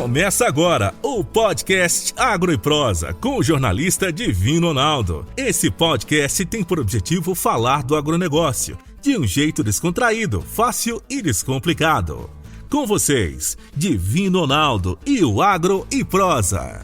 Começa agora o podcast Agro e Prosa com o jornalista Divino Ronaldo. Esse podcast tem por objetivo falar do agronegócio de um jeito descontraído, fácil e descomplicado. Com vocês, Divino Ronaldo e o Agro e Prosa.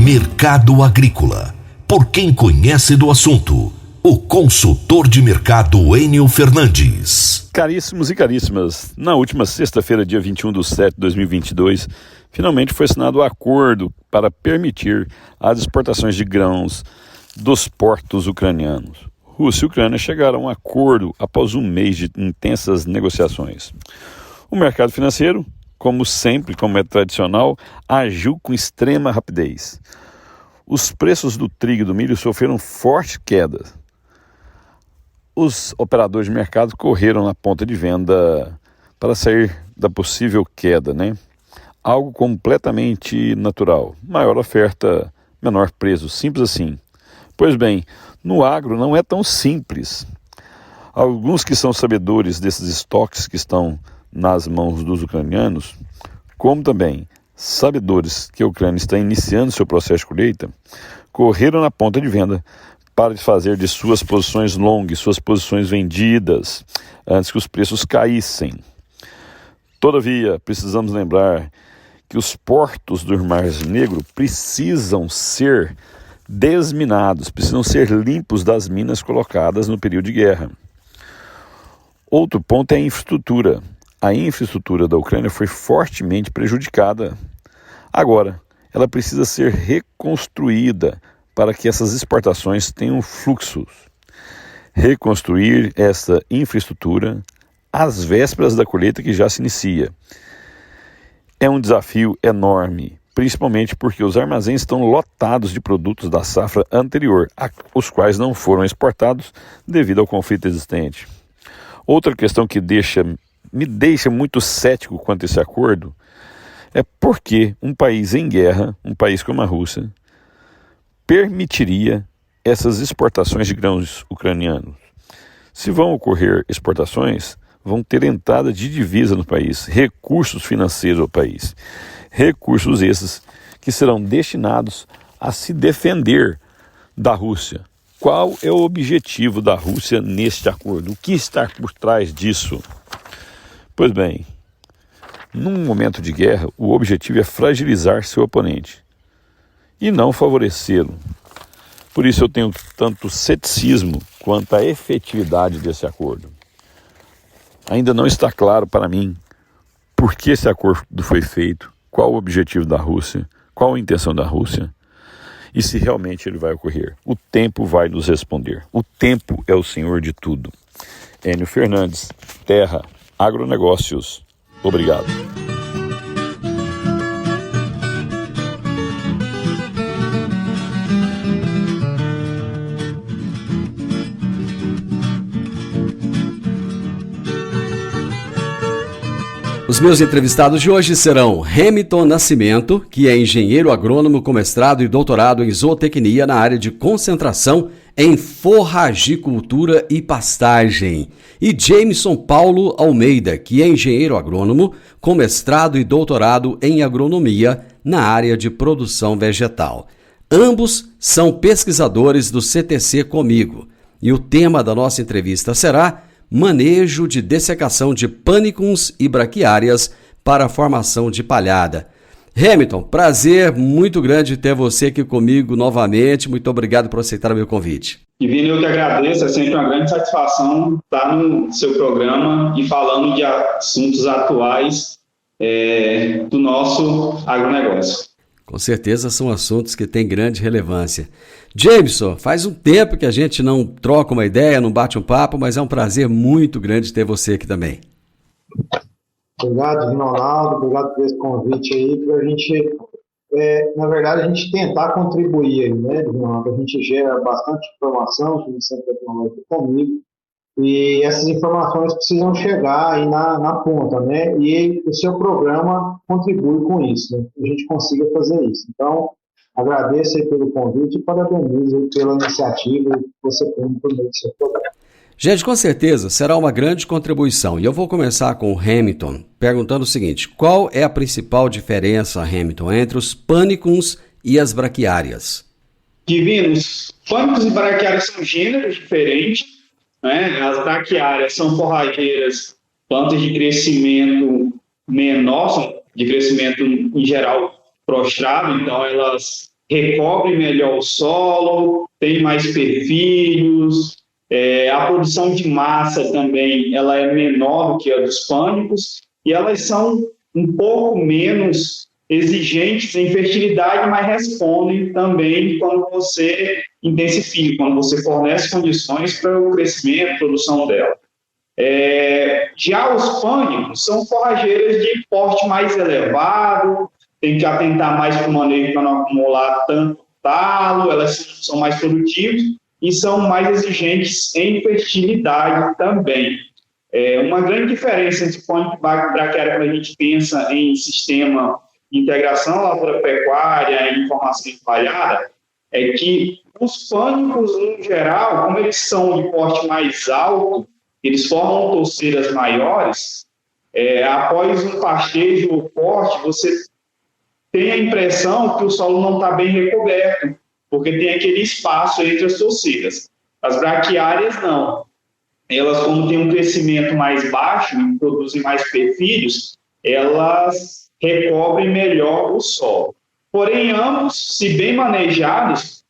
Mercado Agrícola. Por quem conhece do assunto. O consultor de mercado Enio Fernandes. Caríssimos e caríssimas, na última sexta-feira, dia 21/7/2022, finalmente foi assinado o acordo para permitir as exportações de grãos dos portos ucranianos. Rússia e Ucrânia chegaram a um acordo após um mês de intensas negociações. O mercado financeiro, como sempre, como é tradicional, agiu com extrema rapidez. Os preços do trigo e do milho sofreram forte queda. Os operadores de mercado correram na ponta de venda para sair da possível queda, Algo completamente natural. Maior oferta, menor preço, simples assim. Pois bem, no agro não é tão simples. Alguns que são sabedores desses estoques que estão nas mãos dos ucranianos, como também sabedores que a Ucrânia está iniciando seu processo de colheita, correram na ponta de venda para fazer de suas posições longas, suas posições vendidas, antes que os preços caíssem. Todavia, precisamos lembrar que os portos do Mar Negro precisam ser desminados, precisam ser limpos das minas colocadas no período de guerra. Outro ponto é a infraestrutura. A infraestrutura da Ucrânia foi fortemente prejudicada. Agora, ela precisa ser reconstruída para que essas exportações tenham fluxos. Reconstruir essa infraestrutura às vésperas da colheita que já se inicia. É um desafio enorme, principalmente porque os armazéns estão lotados de produtos da safra anterior, os quais não foram exportados devido ao conflito existente. Outra questão que me deixa muito cético quanto a esse acordo é porque um país em guerra, um país como a Rússia, permitiria essas exportações de grãos ucranianos. Se vão ocorrer exportações, vão ter entrada de divisa no país, recursos financeiros ao país. Recursos esses que serão destinados a se defender da Rússia. Qual é o objetivo da Rússia neste acordo? O que está por trás disso? Pois bem, num momento de guerra, o objetivo é fragilizar seu oponente e não favorecê-lo. Por isso eu tenho tanto ceticismo quanto à efetividade desse acordo. Ainda não está claro para mim por que esse acordo foi feito, qual o objetivo da Rússia, qual a intenção da Rússia e se realmente ele vai ocorrer. O tempo vai nos responder. O tempo é o senhor de tudo. Enio Fernandes, Terra, Agronegócios. Obrigado. Os meus entrevistados de hoje serão Hamilton Nascimento, que é engenheiro agrônomo com mestrado e doutorado em zootecnia na área de concentração em forragicultura e pastagem, e Jameson Paulo Almeida, que é engenheiro agrônomo com mestrado e doutorado em agronomia na área de produção vegetal. Ambos são pesquisadores do CTC Comigo, e o tema da nossa entrevista será manejo de dessecação de pânicums e braquiárias para a formação de palhada. Hamilton, prazer muito grande ter você aqui comigo novamente. Muito obrigado por aceitar o meu convite. Divino, eu que agradeço. É sempre uma grande satisfação estar no seu programa e falando de assuntos atuais do nosso agronegócio. Com certeza são assuntos que têm grande relevância. Jameson, faz um tempo que a gente não troca uma ideia, não bate um papo, mas é um prazer muito grande ter você aqui também. Obrigado, Divino Ronaldo, obrigado por esse convite aí, para a gente, na verdade, a gente tentar contribuir aí, Divino Ronaldo? A gente gera bastante informação sobre o Centro Tecnológico Comigo, e essas informações precisam chegar aí na ponta, E o seu programa contribui com isso, que a gente consiga fazer isso. Então, agradeço aí pelo convite e parabenizo aí pela iniciativa que você tem por meio do seu programa. Gente, com certeza será uma grande contribuição. E eu vou começar com o Hamilton, perguntando o seguinte: qual é a principal diferença, Hamilton, entre os pânicos e as braquiárias? Divinos, pânicos e braquiárias são gêneros diferentes, né? As braquiárias são forrageiras, plantas de crescimento menor, são de crescimento em geral prostrado, então elas recobrem melhor o solo, têm mais perfilhos, a produção de massa também ela é menor do que a dos pânicos, e elas são um pouco menos exigentes em fertilidade, mas respondem também quando você intensifica, quando você fornece condições para o crescimento e produção dela. Já os pânicos são forrageiras de porte mais elevado, tem que atentar mais para o manejo para não acumular tanto talo, elas são mais produtivas e são mais exigentes em fertilidade também. Uma grande diferença entre pânico e braquiária quando a gente pensa em sistema de integração lavoura-pecuária e informação empalhada é que os pânicos, no geral, como eles são de porte mais alto, eles formam torceiras maiores, após um pastejo ou corte, você tem a impressão que o solo não está bem recoberto, porque tem aquele espaço entre as torceiras. As braquiárias não. Elas, como têm um crescimento mais baixo e produzem mais perfilhos, elas recobrem melhor o solo. Porém, ambos, se bem manejados,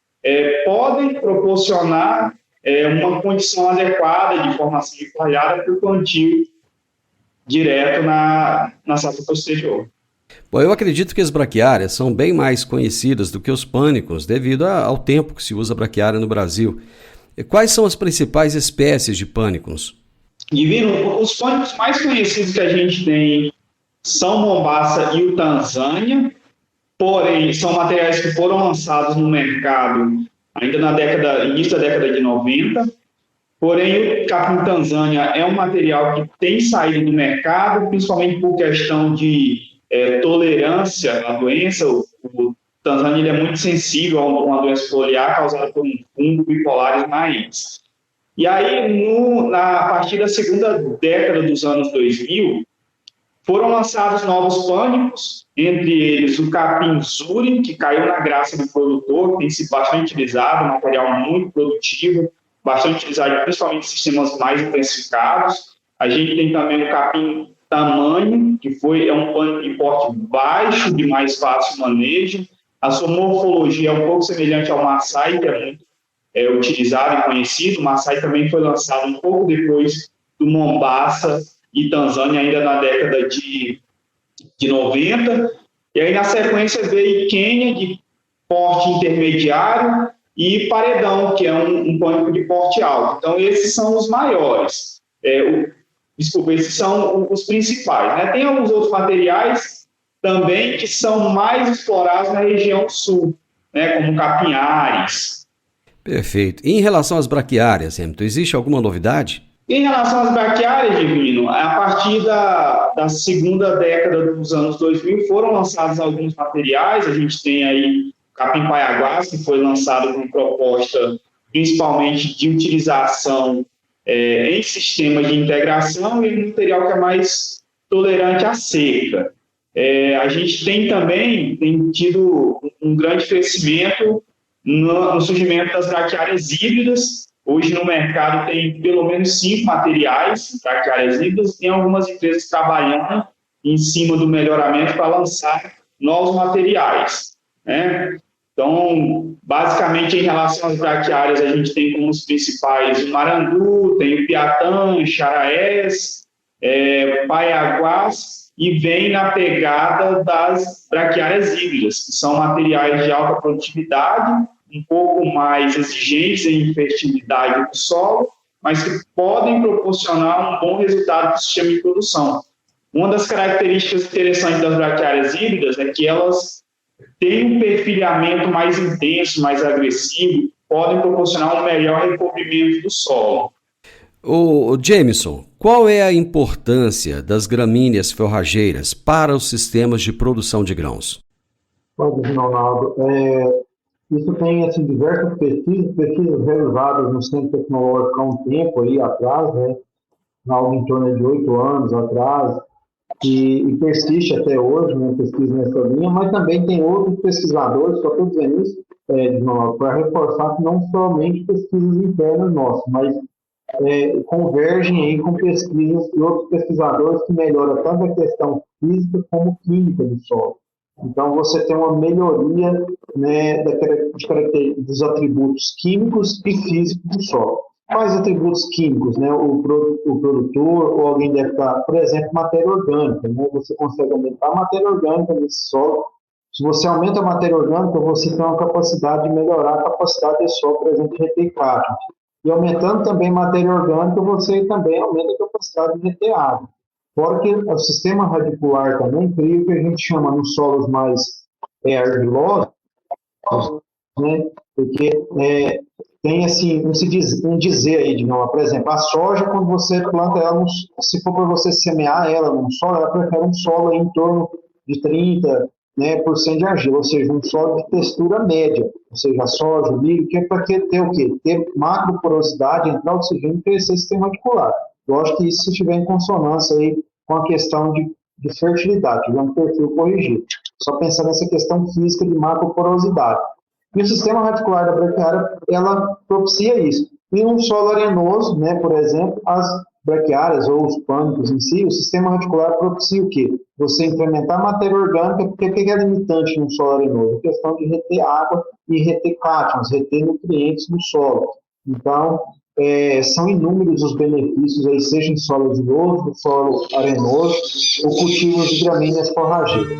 podem proporcionar uma condição adequada de formação de palhada para o plantio direto na safra posterior. Bom, eu acredito que as braquiárias são bem mais conhecidas do que os pânicos devido ao tempo que se usa braquiária no Brasil. E quais são as principais espécies de pânicos? Divino, os pânicos mais conhecidos que a gente tem são Mombaça e o Tanzânia, porém são materiais que foram lançados no mercado ainda na início da década de 90. Porém, o capim Tanzânia é um material que tem saído do mercado, principalmente por questão de tolerância à doença. O Tanzânia ele é muito sensível a uma doença foliar causada por um fungo bipolares raiz. E aí, a partir da segunda década dos anos 2000, foram lançados novos pânicos, entre eles o capim Zuri, que caiu na graça do produtor, que tem sido bastante utilizado, um material muito produtivo, bastante utilizado principalmente em sistemas mais intensificados. A gente tem também o capim Tamanho, que é um pânico de porte baixo, de mais fácil manejo. A sua morfologia é um pouco semelhante ao Maasai, que é muito utilizado e conhecido. O Maasai também foi lançado um pouco depois do Mombaça e Tanzânia, ainda na década de 90. E aí, na sequência, veio Quênia, de porte intermediário, e Paredão, que é um pânico de porte alto. Então, esses são os maiores. Esses são os principais, né? Tem alguns outros materiais também que são mais explorados na região sul, né? Como capinhares. Perfeito. E em relação às braquiárias, Hamilton, existe alguma novidade? Em relação às braquiárias, Divino, a partir da segunda década dos anos 2000 foram lançados alguns materiais. A gente tem aí o capim Paiaguás, que foi lançado com proposta principalmente de utilização em sistemas de integração e material que é mais tolerante à seca. A gente tem tido um grande crescimento no surgimento das braquiárias híbridas. Hoje no mercado tem pelo menos 5 materiais braquiárias híbridas, tem algumas empresas trabalhando em cima do melhoramento para lançar novos materiais, né? Então, basicamente, em relação às braquiárias, a gente tem como os principais o Marandu, tem o Piatã, Charaés, Paiaguás, e vem na pegada das braquiárias híbridas, que são materiais de alta produtividade, um pouco mais exigentes em fertilidade do solo, mas que podem proporcionar um bom resultado para o sistema de produção. Uma das características interessantes das braquiárias híbridas é que elas têm um perfilhamento mais intenso, mais agressivo, podem proporcionar um melhor recobrimento do solo. O Jameson, qual é a importância das gramíneas forrageiras para os sistemas de produção de grãos? Pode, Ronaldo. Isso tem assim, diversas pesquisas realizadas no Centro Tecnológico há um tempo aí atrás, né? Algo em torno de 8 anos atrás, e persiste até hoje, né, pesquisa nessa linha, mas também tem outros pesquisadores, só estou dizendo isso para reforçar que não somente pesquisas internas nossas, mas convergem aí com pesquisas de outros pesquisadores que melhoram tanto a questão física como química do solo. Então, você tem uma melhoria, né, dos atributos químicos e físicos do solo. Quais atributos químicos, né? O produtor ou alguém deve estar, por exemplo, matéria orgânica, né? Você consegue aumentar a matéria orgânica nesse solo. Se você aumenta a matéria orgânica, você tem uma capacidade de melhorar a capacidade desse solo, por exemplo, de reter cátion. E aumentando também matéria orgânica, você também aumenta a capacidade de reter água. Fora que o sistema radicular também cria o que a gente chama nos solos mais argilosos, né? Porque tem assim, um dizer aí, digamos, por exemplo, a soja, quando você planta ela, se for para você semear ela num solo, ela prefere um solo aí em torno de 30%, né, por cento de argila, ou seja, um solo de textura média, ou seja, a soja, o milho, que é para ter o quê? Ter macroporosidade, entrar oxigênio e crescer sistema radicular. Lógico que isso estiver em consonância aí com a questão de fertilidade, tivemos perfil corrigido. Só pensar nessa questão física de macroporosidade. E o sistema radicular da braquiária, ela propicia isso. E num solo arenoso, né, por exemplo, as braquiárias ou os pânicos em si, o sistema radicular propicia o quê? Você incrementar a matéria orgânica, porque o que é limitante num solo arenoso? A questão de reter água e reter cátions, reter nutrientes no solo. Então, são inúmeros os benefícios, aí, seja em solo arenoso, solo arenoso, ou cultivos de gramíneas forrageiras.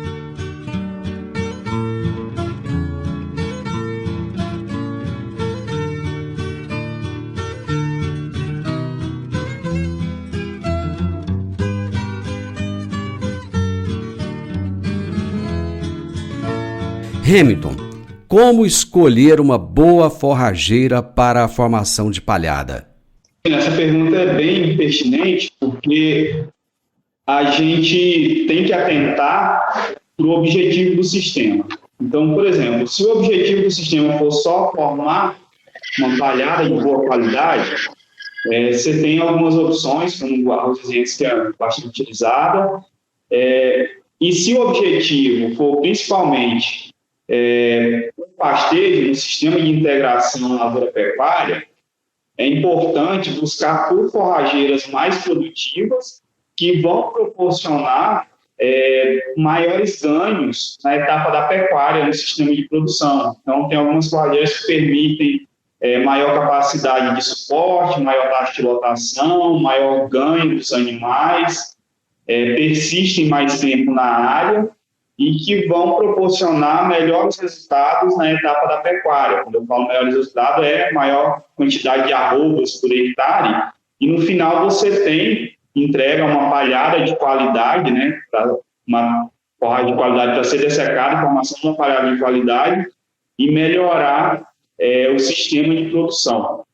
Hamilton, como escolher uma boa forrageira para a formação de palhada? Essa pergunta é bem pertinente, porque a gente tem que atentar para o objetivo do sistema. Então, por exemplo, se o objetivo do sistema for só formar uma palhada de boa qualidade, você tem algumas opções, como a Rosesiense, que é bastante utilizada, e se o objetivo for principalmente o pastejo no sistema de integração lavoura-pecuária, é importante buscar por forrageiras mais produtivas que vão proporcionar maiores ganhos na etapa da pecuária no sistema de produção. Então, tem algumas forrageiras que permitem maior capacidade de suporte, maior taxa de lotação, maior ganho dos animais, persistem mais tempo na área e que vão proporcionar melhores resultados na etapa da pecuária. Quando eu falo melhores resultados, maior quantidade de arrobas por hectare, e no final você entrega uma palhada de qualidade, né, uma forragem de qualidade para ser dessecada, formação de uma palhada de qualidade e melhorar o sistema de produção.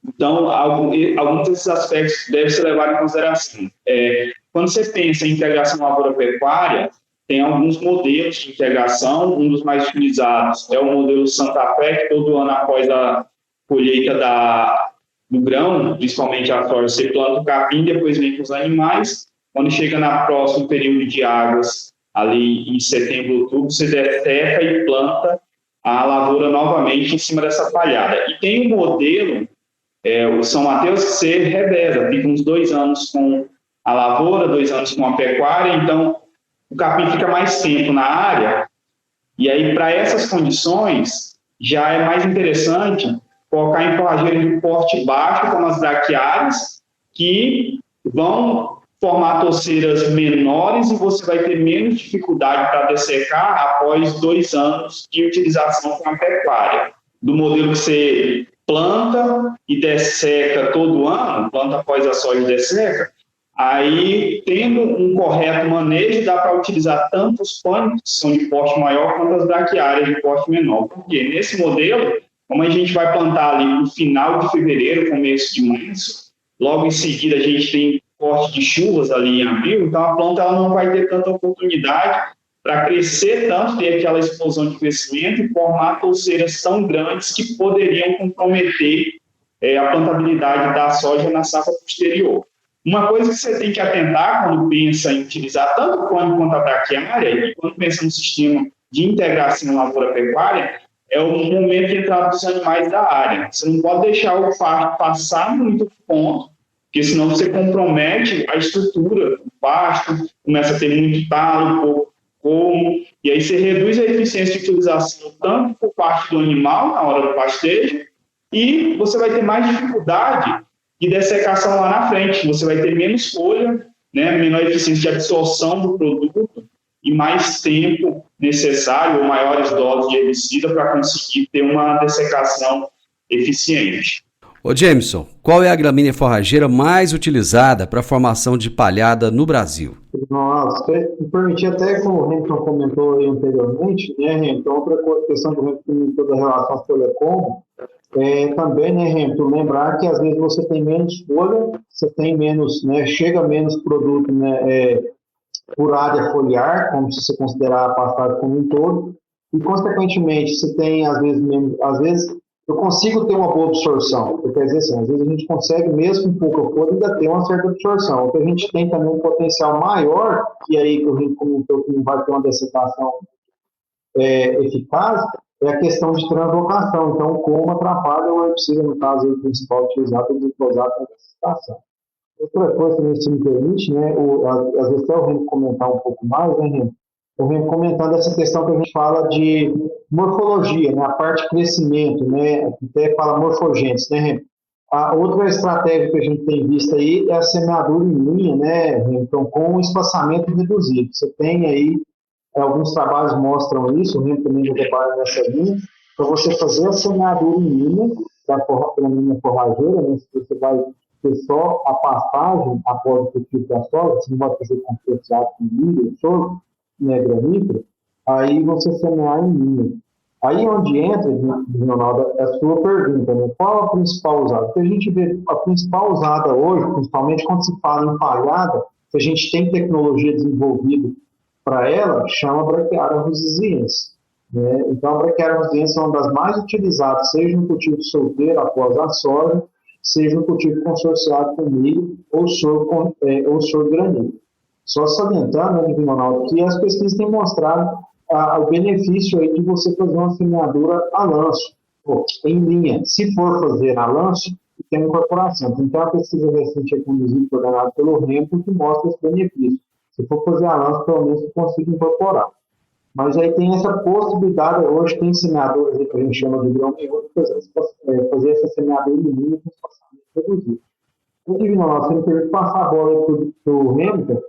Então, alguns desses aspectos devem ser levados em consideração. Quando você pensa em integração lavoura-pecuária, tem alguns modelos de integração. Um dos mais utilizados é o modelo Santa Fé, que todo ano após a colheita do grão, principalmente a soja, você planta o capim, depois vem com os animais. Quando chega no próximo período de águas, ali em setembro, outubro, você desseca e planta a lavoura novamente em cima dessa palhada. E tem um modelo, o São Mateus, que você reveza, fica uns 2 anos com a lavoura, 2 anos com a pecuária, então o capim fica mais tempo na área, e aí para essas condições já é mais interessante colocar em forrageiras de porte baixo, como as braquiárias, que vão formar torceiras menores e você vai ter menos dificuldade para dessecar após 2 anos de utilização com a pecuária. Do modelo que você planta e desseca todo ano, planta após a soja e desseca, aí, tendo um correto manejo, dá para utilizar tanto os pânicos, que são de porte maior, quanto as braquiárias de porte menor. Porque nesse modelo, como a gente vai plantar ali no final de fevereiro, começo de março, logo em seguida a gente tem corte de chuvas ali em abril, então a planta ela não vai ter tanta oportunidade para crescer tanto, ter aquela explosão de crescimento e formar touceiras tão grandes que poderiam comprometer a plantabilidade da soja na safra posterior. Uma coisa que você tem que atentar quando pensa em utilizar tanto o clone quanto a braquiária, e quando pensa no sistema de integração lavoura-pecuária, é o momento de entrada dos animais da área. Você não pode deixar o pasto passar muito ponto, porque senão você compromete a estrutura do pasto, começa a ter muito talo, pouco como, e aí você reduz a eficiência de utilização tanto por parte do animal na hora do pastejo, e você vai ter mais dificuldade de dessecação lá na frente, você vai ter menos folha, né, menor eficiência de absorção do produto e mais tempo necessário ou maiores doses de herbicida para conseguir ter uma dessecação eficiente. Ô Jameson, qual é a gramínea forrageira mais utilizada para a formação de palhada no Brasil? Nossa, me permitir até, como o Hamilton comentou aí anteriormente, né, Hamilton, outra questão que o Hamilton comentou da relação à folha-como, também, né, Hamilton, lembrar que às vezes você tem menos folha, você tem menos, né, chega menos produto, né, por área foliar, como se você considerar a pastagem como um todo, e consequentemente você tem às vezes eu consigo ter uma boa absorção, quer dizer assim, às vezes a gente consegue mesmo com pouca folha ainda ter uma certa absorção, o que a gente tem também um potencial maior, e aí que o Henrique comentou que não vai ter uma dessecação eficaz, é a questão de translocação, então como atrapalha o herbicida, no caso o principal utilizado para desglosar a dessecação. Outra coisa também, se me permite, né, às vezes até o Henrique comentar um pouco mais, né, Henrique? Eu venho comentando essa questão que a gente fala de morfologia, né, a parte de crescimento, né, até fala morfogênese, né, Henrique? A outra estratégia que a gente tem visto aí é a semeadura em linha, né, então com espaçamento reduzido. Você tem aí, alguns trabalhos mostram isso, o Henrique também já trabalha nessa linha, para você fazer a semeadura em linha, da linha forrageira, né, se você vai ter só a pastagem após o cultivo da soja, você não vai fazer com fertilizado com milho, sorgo, né, granífero, aí você semear em linha. Aí onde entra, Ronaldo, é a sua pergunta, né? Qual a principal usada? Porque a gente vê a principal usada hoje, principalmente quando se fala em palhada, que a gente tem tecnologia desenvolvida para ela, chama Braquiária rusiziense. Né? Então a Braquiária rusiziense é uma das mais utilizadas, seja no cultivo solteiro após a soja, seja no cultivo consorciado com milho ou sorgo granífero. Só salientando, né, Ronaldo, que as pesquisas têm mostrado o benefício aí de você fazer uma semeadura a lanço, em linha. Se for fazer a lanço, tem incorporação. Então, a pesquisa recente é conduzida e coordenada pelo REMPO que mostra esse benefício. Se for fazer a lanço, pelo menos você consiga incorporar. Mas aí tem essa possibilidade, hoje tem semeadoras que a gente chama de grão miúdo, fazer essa semeadura em linha com espaçamento reduzido. Então, Ronaldo, você me permite passar a bola para o Hamilton.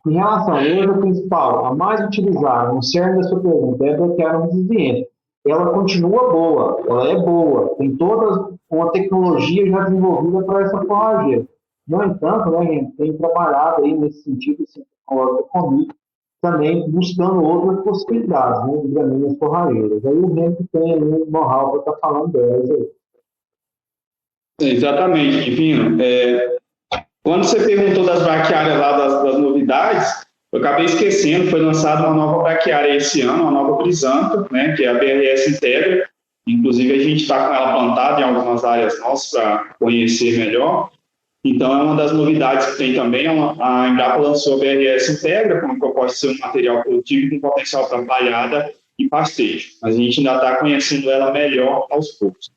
Em relação à erva principal, a mais utilizada, no cerne da sua pergunta, é a Braquiária rusiziense. Ela continua boa, ela é boa, tem toda uma tecnologia já desenvolvida para essa forrageira. No entanto, né, gente, tem trabalhado aí nesse sentido, assim, comigo, também buscando outras possibilidades, né, de gramíneas forrageiras. Aí o Henrique tem aí um know-how para estar falando delas aí. Exatamente, Divino. Quando você perguntou das braquiárias lá, das novidades, eu acabei esquecendo, foi lançada uma nova braquiária esse ano, uma nova brisanta, né, que é a BRS Integra. Inclusive, a gente está com ela plantada em algumas áreas nossas para conhecer melhor. Então, é uma das novidades que tem também. A Embrapa lançou a BRS Integra, com a proposta de ser um material produtivo com potencial para palhada e pastejo. Mas a gente ainda está conhecendo ela melhor aos poucos.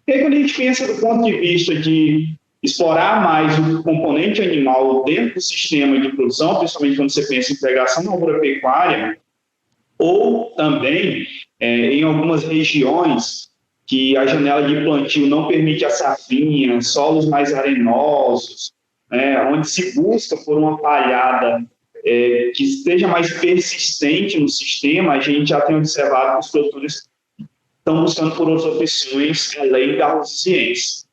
E aí, quando a gente pensa do ponto de vista de explorar mais o componente animal dentro do sistema de produção, principalmente quando você pensa em integração na lavoura-pecuária, ou também em algumas regiões que a janela de plantio não permite a safrinha, solos mais arenosos, onde se busca por uma palhada que esteja mais persistente no sistema, a gente já tem observado que os produtores estão buscando por outras opções além da rusiziense.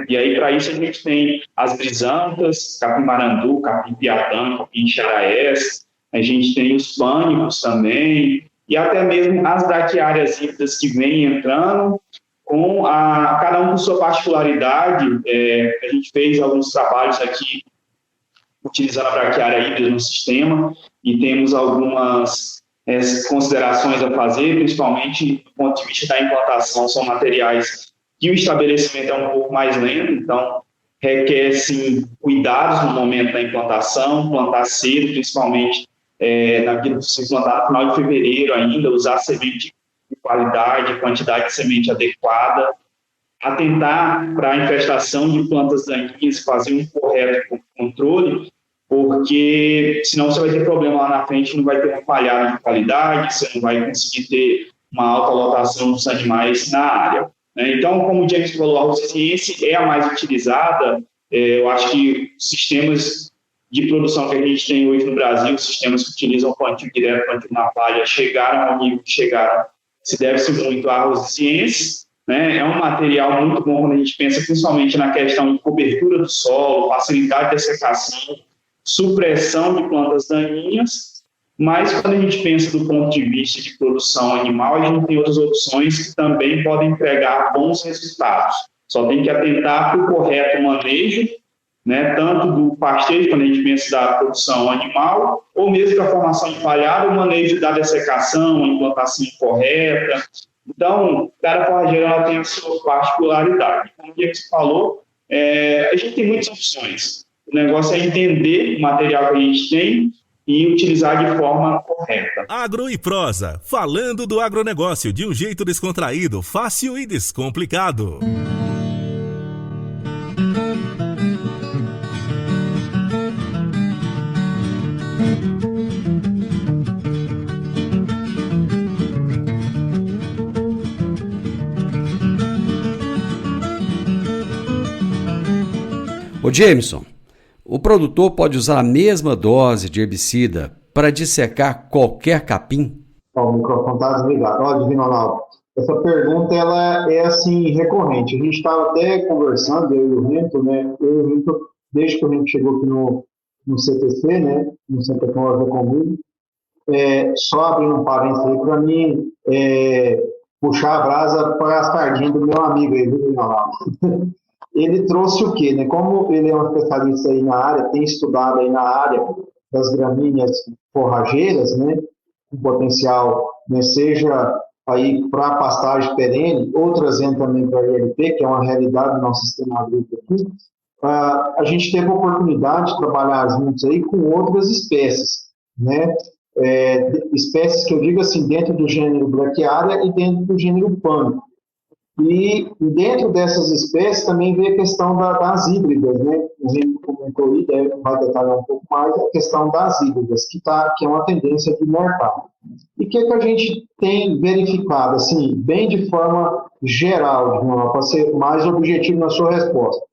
E aí, para isso, a gente tem as brisantas, capim-marandu, capim-piatã, capim-xaraés, a gente tem os pânicos também, e até mesmo as braquiárias híbridas que vêm entrando, com cada um com sua particularidade. A gente fez alguns trabalhos aqui utilizando a braquiária híbrida no sistema, e temos algumas considerações a fazer, principalmente do ponto de vista da implantação, são materiais que o estabelecimento é um pouco mais lento, então requer, sim, cuidados no momento da implantação, plantar cedo, principalmente se plantar no final de fevereiro ainda, usar semente de qualidade, quantidade de semente adequada, atentar para a infestação de plantas daninhas, fazer um correto controle, porque senão você vai ter problema lá na frente, não vai ter uma palhada de qualidade, você não vai conseguir ter uma alta lotação dos animais na área. Então, como o James falou, a resiliência é a mais utilizada. Eu acho que os sistemas de produção que a gente tem hoje no Brasil, os sistemas que utilizam plantio direto, plantio na palha, chegaram ao nível que chegaram, se deve-se muito à resiliência. É um material muito bom quando a gente pensa principalmente na questão de cobertura do solo, facilidade de dessecação, supressão de plantas daninhas. Mas quando a gente pensa do ponto de vista de produção animal, a gente tem outras opções que também podem entregar bons resultados. Só tem que atentar para o correto manejo, tanto do pastejo, quando a gente pensa da produção animal, ou mesmo da formação de palhada, o manejo da dessecação, a implantação correta. Então, cada forrageira ela tem a sua particularidade. Como o Diego falou, a gente tem muitas opções. O negócio é entender o material que a gente tem e utilizar de forma correta. Agro e Prosa, falando do agronegócio de um jeito descontraído, fácil e descomplicado. Ô Jameson, o produtor pode usar a mesma dose de herbicida para dissecar qualquer capim? O microfone está desligado. Ó, Divino Ronaldo, essa pergunta ela é assim recorrente. A gente estava até conversando, eu e o Rento, desde que o Rento chegou aqui no CTC, no Centro de Tecnologia Comigo, só abrindo um parênteses aí para mim puxar a brasa para a sardinha do meu amigo aí, Divino Ronaldo. Ele trouxe o quê? Como ele é um especialista aí na área, tem estudado aí na área das gramíneas forrageiras, com potencial, seja aí para pastagem perene, ou trazendo também para a ILP, que é uma realidade do nosso sistema agrícola aqui, a gente teve a oportunidade de trabalhar juntos aí com outras espécies, espécies que eu digo assim, dentro do gênero Braquiária e dentro do gênero Pânico. E dentro dessas espécies também vem a questão das híbridas, O Henrique comentou aí, vai detalhar um pouco mais, a questão das híbridas, que é uma tendência de mercado. E o que a gente tem verificado, assim, bem de forma geral, para ser mais objetivo na sua resposta?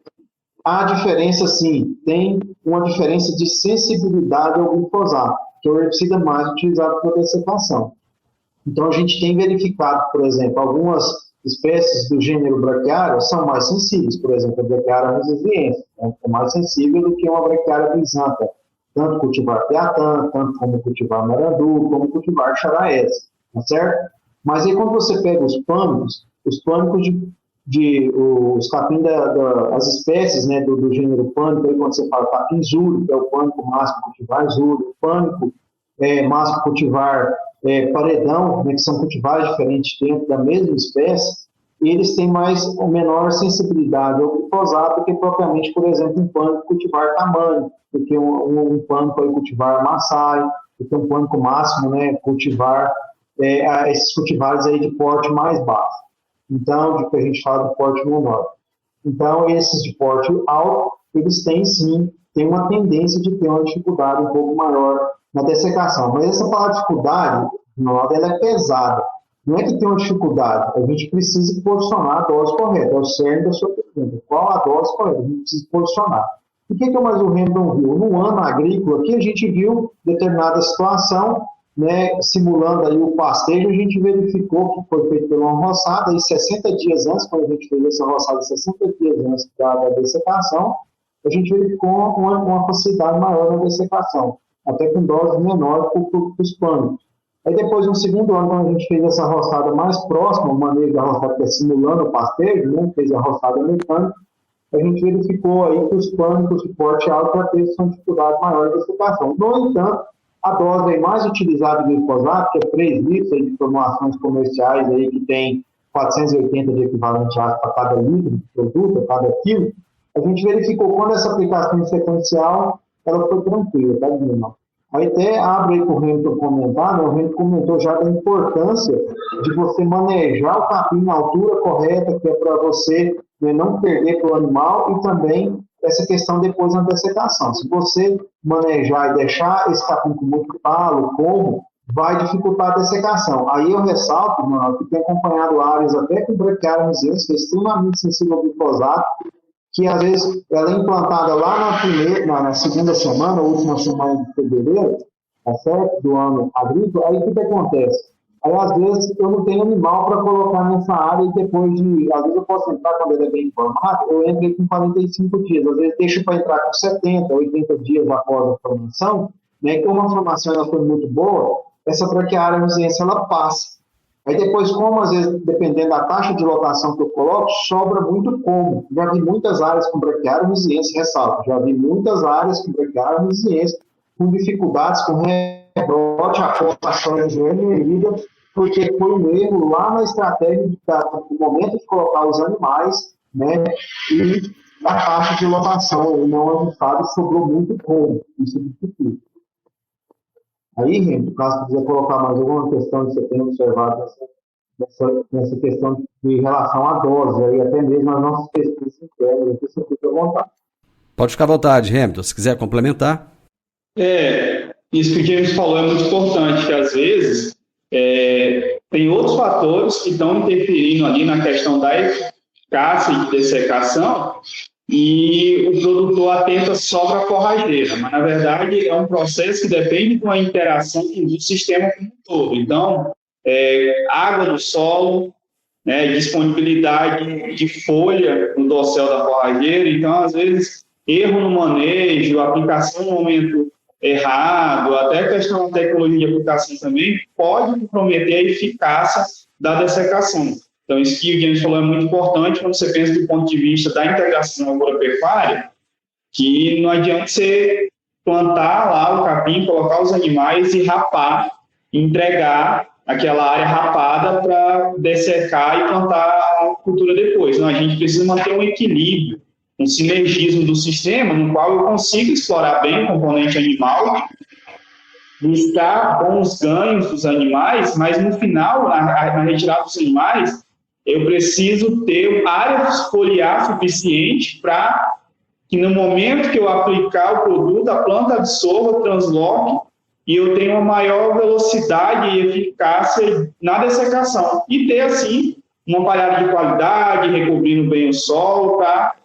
Há diferença, sim, tem uma diferença de sensibilidade ao glifosato, que é o herbicida mais utilizado para dessecação. Então, a gente tem verificado, por exemplo, algumas espécies do gênero Braquiária são mais sensíveis, por exemplo, a Braquiária resiliense, é mais sensível do que uma Braquiária brisanta, tanto cultivar Piatã, tanto como cultivar Marandu, como cultivar Charaense, tá certo? Mas aí quando você pega os pânicos os capim as espécies, do gênero pânico, aí quando você fala capim zuro, que é o pânico máximo cultivar zuro, pânico máximo cultivar paredão, que são cultivares diferentes dentro da mesma espécie, eles têm mais ou menor sensibilidade ao glifosato do que propriamente, por exemplo, um pânico cultivar tamanho, do que um pânico cultivar maçai, do que um pânico máximo cultivar esses cultivares aí de porte mais baixo. Então, de que a gente fala de porte menor. Então, esses de porte alto, eles têm sim, tem uma tendência de ter uma dificuldade um pouco maior na dessecação. Mas essa palavra dificuldade, ela é pesada. Não é que tem uma dificuldade, a gente precisa posicionar a dose correta, é o cerne da sua pergunta. Qual a dose correta? A gente precisa posicionar. E o que mais o Rento não viu? No ano agrícola, aqui a gente viu determinada situação, simulando aí o pastejo, a gente verificou que foi feito pela uma roçada, e 60 dias antes, quando a gente fez essa roçada, 60 dias antes da dessecação, a gente verificou uma facilidade maior na dessecação, até com doses menores para os pânicos. Aí depois, no segundo ano, quando a gente fez essa roçada mais próxima, o manejo da roçada que é simulando o pastejo, fez a roçada mecânica, a gente verificou aí que os pânicos de porte alto já teve uma dificuldade maior de dessecação. No entanto, A dose aí mais utilizada de glifosato, que é 3 litros aí de formulações comerciais aí, que tem 480 de equivalente ácido para cada litro de produto, a cada quilo, a gente verificou quando essa aplicação sequencial ela foi tranquila, tá, Guilherme? Aí até abre aí para o Hamilton comentar, né? O Hamilton comentou já da importância de você manejar o capim na altura correta, que é para você, né, não perder para o animal, e também essa questão depois da dessecação. Se você manejar e deixar esse capim com muito talo, como, vai dificultar a dessecação. Aí eu ressalto, mano, que tenho acompanhado áreas até com braquiária resistente, que é extremamente sensível ao glifosato, que às vezes ela é implantada lá na segunda semana, última semana de fevereiro, tá certo? Do ano agrícola. Aí o que acontece? Aí às vezes eu não tenho animal para colocar nessa área e depois de, às vezes eu posso entrar quando ele é bem informado, eu entro com 45 dias, às vezes deixo para entrar com 70, 80 dias após a formação, né? Como a formação ela foi muito boa, essa braquiária resistente ela passa. Aí depois, como às vezes, dependendo da taxa de lotação que eu coloco, sobra muito como. Já vi muitas áreas com braquiária resiliência, ressalto, já vi muitas áreas com braquiária resiliência, com dificuldades, com rebote, a formação de herida, porque foi um erro lá na estratégia do momento de colocar os animais, né, e a taxa de lotação não ajustada sobrou muito como. Isso dificulta. Aí, Rendo, caso quiser colocar mais alguma questão que você tenha observado nessa questão de relação à dose, aí até mesmo as nossas pesquisas internas, você fica à vontade. Pode ficar à vontade, Hamilton, se quiser complementar. Isso que o James falou é muito importante, que às vezes tem outros fatores que estão interferindo ali na questão da eficácia e dessecação, e o produtor atenta só para a forrageira, mas na verdade é um processo que depende de uma interação do sistema como um todo. Então, água no solo, né, disponibilidade de folha no dossel da forrageira, então às vezes erro no manejo, aplicação no momento errado, até a questão da tecnologia de aplicação também pode comprometer a eficácia da dessecação. Então, isso que o James falou é muito importante quando você pensa do ponto de vista da integração agropecuária, que não adianta você plantar lá o capim, colocar os animais e rapar, entregar aquela área rapada para dessecar e plantar a cultura depois. Não, a gente precisa manter um equilíbrio, um sinergismo do sistema, no qual eu consigo explorar bem o componente animal, buscar bons ganhos dos animais, mas no final, na retirada dos animais, eu preciso ter área foliar suficiente para que no momento que eu aplicar o produto, a planta absorva, transloque e eu tenha uma maior velocidade e eficácia na dessecação. E ter, assim, uma palhada de qualidade, recobrindo bem o solo para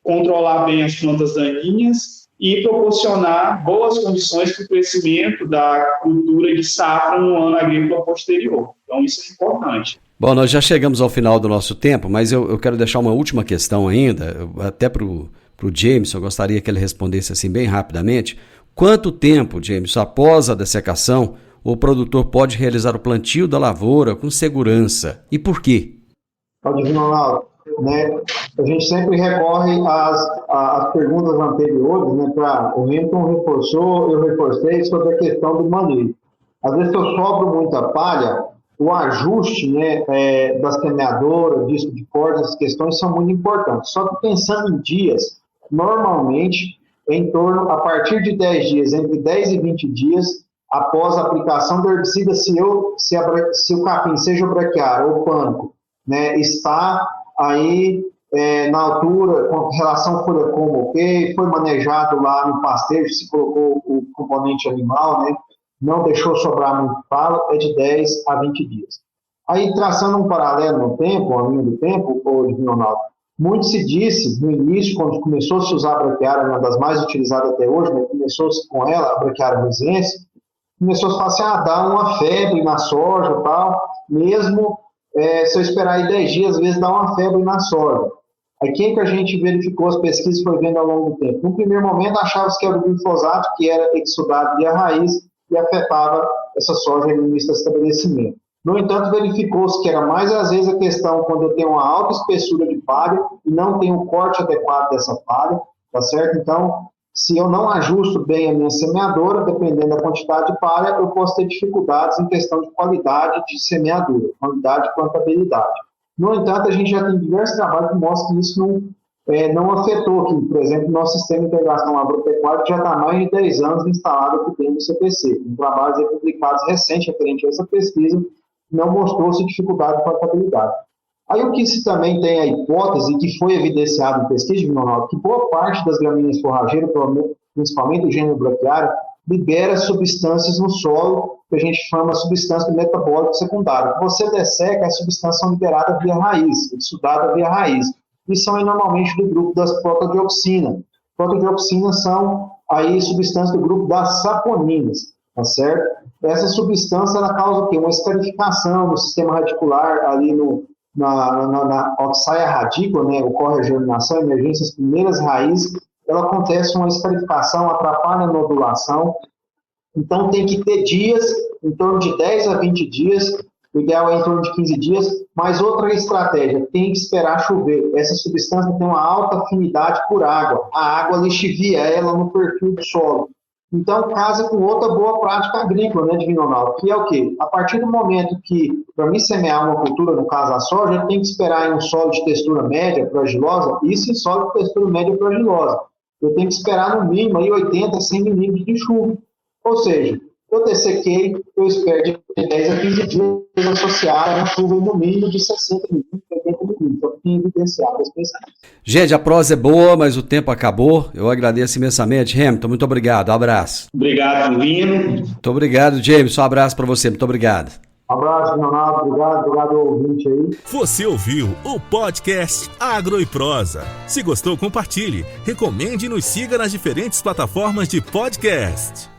controlar bem as plantas daninhas e proporcionar boas condições para o crescimento da cultura de safra no ano agrícola posterior. Então, isso é importante. Bom, nós já chegamos ao final do nosso tempo, mas eu quero deixar uma última questão ainda, até para o James, eu gostaria que ele respondesse assim bem rapidamente. Quanto tempo, James, após a dessecação, o produtor pode realizar o plantio da lavoura com segurança? E por quê? Ronaldo, né, a gente sempre recorre às perguntas anteriores, né, o Hamilton reforçou, eu reforcei sobre a questão do manejo. Às vezes eu sobro muita palha, o ajuste, né, da semeadora, disco de corte, essas questões são muito importantes. Só que pensando em dias, normalmente, em torno, a partir de 10 dias, entre 10 e 20 dias, após a aplicação do herbicida, se o capim, seja o braquiária ou o pânico, né, está aí na altura, com relação folha como ok, foi manejado lá no pastejo, se colocou o componente animal, né, não deixou sobrar muito falo, é de 10 a 20 dias. Aí, traçando um paralelo no tempo, uma linha do tempo, Ronaldo, muito se disse, no início, quando começou a se usar a braquiária, uma das mais utilizadas até hoje, né, começou-se com ela, a braquiária resiliência, começou a falar assim, dar uma febre na soja e tal, mesmo se eu esperar aí 10 dias, às vezes dá uma febre na soja. Aí quem que a gente verificou as pesquisas foi vendo ao longo do tempo? No primeiro momento, achava-se que era o glifosato, que era exudado via raiz, e afetava essa soja no início do estabelecimento. No entanto, verificou-se que era mais às vezes a questão quando eu tenho uma alta espessura de palha e não tenho o corte adequado dessa palha, tá certo? Então, Se eu não ajusto bem a minha semeadora, dependendo da quantidade de palha, eu posso ter dificuldades em questão de qualidade de semeadura, qualidade e plantabilidade. No entanto, a gente já tem diversos trabalhos que mostram que isso não afetou aqui. Por exemplo, o nosso sistema de integração agropecuária já está há mais de 10 anos instalado aqui dentro do CPC. Em trabalhos publicados recentes referente a essa pesquisa, não mostrou-se dificuldade de plantabilidade. Aí o que se também tem a hipótese, que foi evidenciado em pesquisa, que boa parte das gramíneas forrageiras, principalmente o gênero braquiário, libera substâncias no solo, que a gente chama de substância metabólica secundária. Se você desseca, as substâncias são liberadas via raiz, estudada via raiz, e são normalmente do grupo das protodioxinas. Protodioxinas são aí substâncias do grupo das saponinas, tá certo? Essa substância, ela causa o quê? Uma escarificação no sistema radicular, ali na oxaia radícula, né, ocorre a germinação, a emergência, as primeiras raízes, ela acontece uma escarificação, atrapalha a nodulação, então tem que ter dias, em torno de 10 a 20 dias, o ideal é em torno de 15 dias, mas outra estratégia, tem que esperar chover. Essa substância tem uma alta afinidade por água, a água lixivia ela no perfil do solo. Então, casa com outra boa prática agrícola, né, Divino Ronaldo, que é o quê? A partir do momento que, para mim semear uma cultura, no caso a soja, eu tenho que esperar em um solo de textura média para argilosa, isso em solo de textura média para argilosa. Eu tenho que esperar no mínimo aí 80 a 100 milímetros de chuva. Ou seja, eu dessequei, eu espero de 10 a 15 dias associar a uma chuva no mínimo de 60 milímetros, 80 milímetros. Então, tem evidenciado esse pensamento. Gente, a prosa é boa, mas o tempo acabou. Eu agradeço imensamente. Hamilton, muito obrigado. Um abraço. Obrigado, Divino. Muito obrigado, James. Um abraço para você. Muito obrigado. Um abraço, Leonardo. Obrigado ao ouvinte aí. Você ouviu o podcast Agro e Prosa. Se gostou, compartilhe, recomende e nos siga nas diferentes plataformas de podcast.